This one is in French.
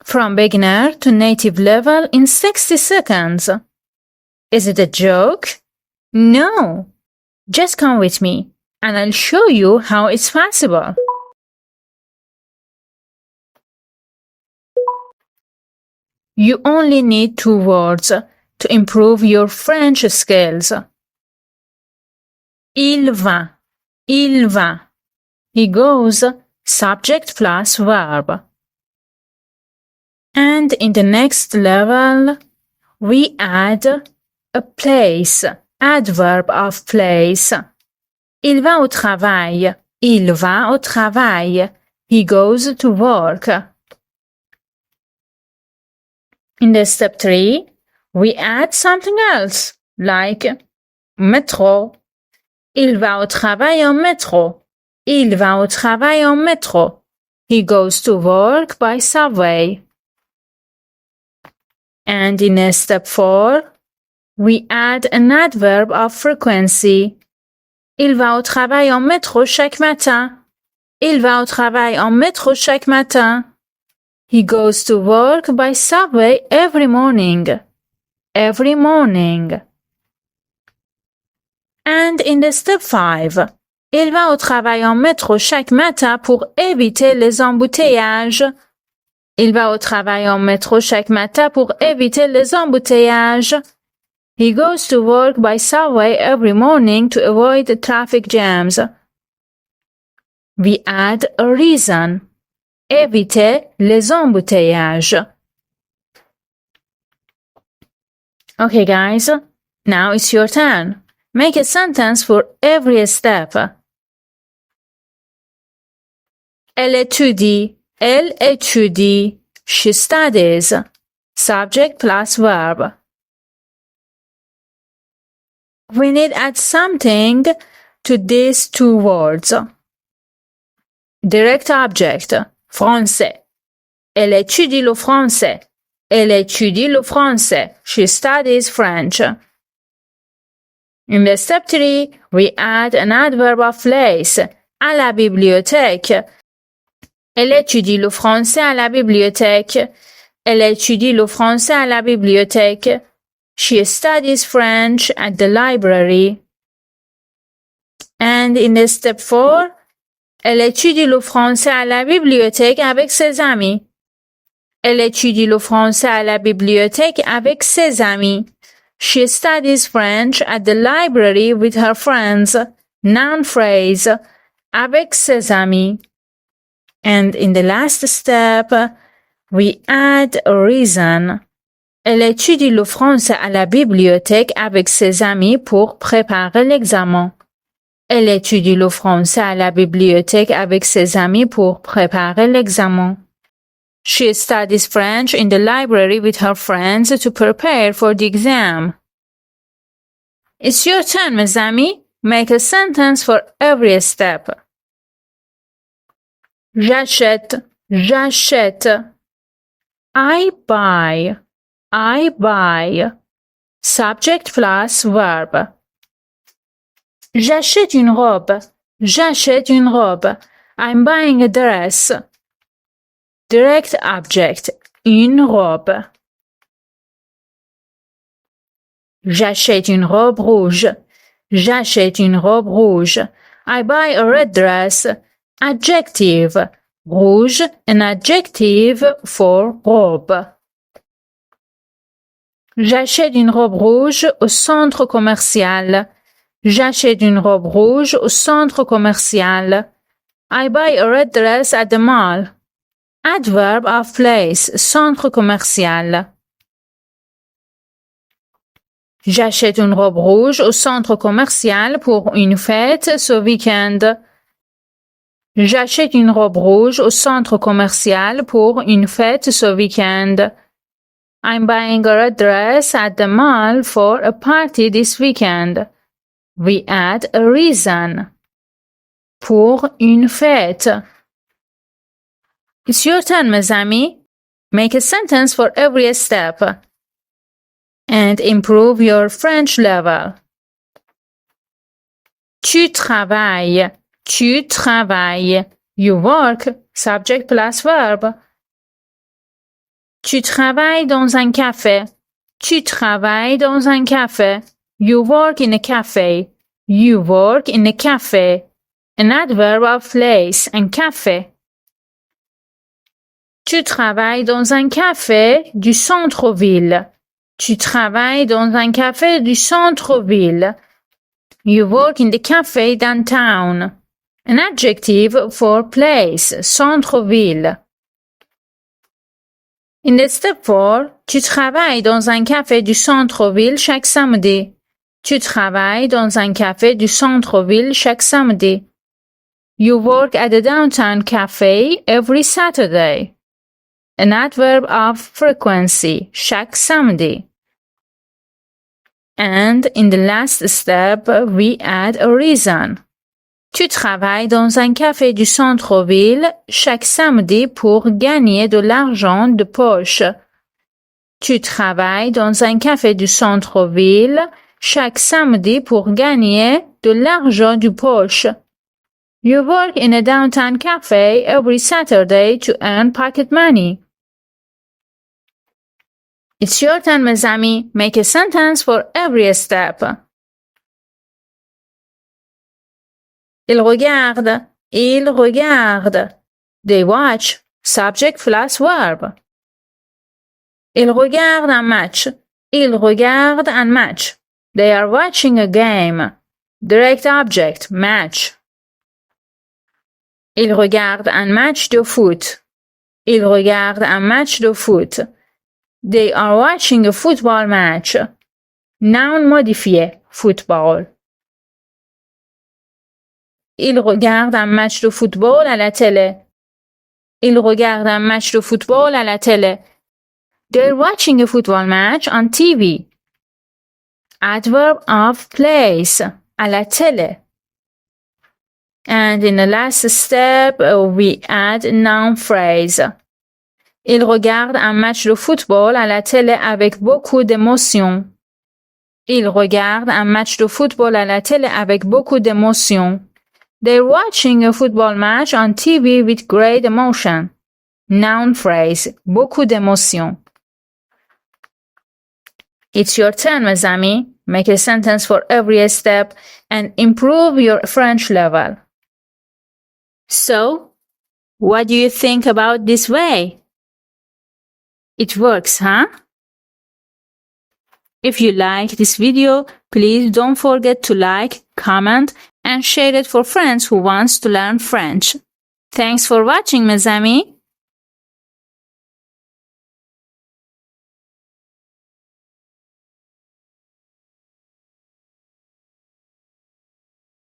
from beginner to native level in 60 seconds. Is it a joke? No. Just come with me, and I'll show you how it's possible. You only need 2 words to improve your French skills. Il va. Il va. He goes, subject plus verb. And in the next level, we add a place, adverb of place. Il va au travail. Il va au travail. He goes to work. In the step 3, we add something else, like métro. Il va au travail en métro. Il va au travail en métro. He goes to work by subway. And in step 4, we add an adverb of frequency. Il va au travail en métro chaque matin. Il va au travail en métro chaque matin. He goes to work by subway every morning. Every morning. And in the step 5, il va au travail en métro chaque matin pour éviter les embouteillages. Il va au travail en métro chaque matin pour éviter les embouteillages. He goes to work by subway every morning to avoid the traffic jams. We add a reason. Éviter les embouteillages. Okay, guys, now it's your turn. Make a sentence for every step. Elle étudie. Elle étudie. She studies. Subject plus verb. We need to add something to these 2 words. Direct object. Français. Elle étudie le français. Elle étudie le français. She studies French. In the step 3, we add an adverb of place. À la bibliothèque. Elle étudie le français à la bibliothèque. Elle étudie le français à la bibliothèque. She studies French at the library. And in the step 4, elle étudie le français à la bibliothèque avec ses amis. Elle étudie le français à la bibliothèque avec ses amis. She studies French at the library with her friends. Noun phrase. Avec ses amis. And in the last step, we add a reason. Elle étudie le français à la bibliothèque avec ses amis pour préparer l'examen. Elle étudie le français à la bibliothèque avec ses amis pour préparer l'examen. She studies French in the library with her friends to prepare for the exam. It's your turn, mes amis. Make a sentence for every step. J'achète. J'achète. I buy. I buy. Subject plus verb. J'achète une robe. J'achète une robe. I'm buying a dress. Direct object. Une robe. J'achète une robe rouge. J'achète une robe rouge. I buy a red dress. Adjective. Rouge, an adjective for robe. J'achète une robe rouge au centre commercial. J'achète une robe rouge au centre commercial. I buy a red dress at the mall. Adverb of place, centre commercial. J'achète une robe rouge au centre commercial pour une fête ce week-end. J'achète une robe rouge au centre commercial pour une fête ce week-end. I'm buying a red dress at the mall for a party this weekend. We add a reason. Pour une fête. It's your turn, mes amis. Make a sentence for every step. And improve your French level. Tu travailles. Tu travailles. You work. Subject plus verb. Tu travailles dans un café. Tu travailles dans un café. You work in a cafe. You work in a cafe. An adverb of place and café. Tu travailles dans un café du centre-ville. Tu travailles dans un café du centre-ville. You work in the cafe downtown. An adjective for place, centre-ville. In the step 4, tu travailles dans un café du centre-ville chaque samedi. Tu travailles dans un café du centre-ville chaque samedi. You work at the downtown cafe every Saturday. An adverb of frequency, chaque samedi. And in the last step, we add a reason. Tu travailles dans un café du centre-ville chaque samedi pour gagner de l'argent de poche. Tu travailles dans un café du centre-ville chaque samedi pour gagner de l'argent de poche. You work in a downtown cafe every Saturday to earn pocket money. It's your turn, mes amis. Make a sentence for every step. Ils regardent. Ils regardent. They watch. Subject plus verb. Ils regardent un match. Ils regardent un match. They are watching a game. Direct object, match. Ils regardent un match de foot. Ils regardent un match de foot. They are watching a football match. Noun modifié, football. Ils regardent un match de football à la télé. Ils regardent un match de football à la télé. They're watching a football match on TV. Adverb of place, à la télé. And in the last step, we add noun phrase. Ils regardent un match de football à la télé avec beaucoup d'émotion. Ils regardent un match de football à la télé avec beaucoup d'émotion. They're watching a football match on TV with great emotion. Noun phrase, beaucoup d'émotion. It's your turn, mes amis. Make a sentence for every step and improve your French level. So, what do you think about this way? It works, huh? If you like this video, please don't forget to like, comment, and share it for friends who wants to learn French. Thanks for watching, mes amis.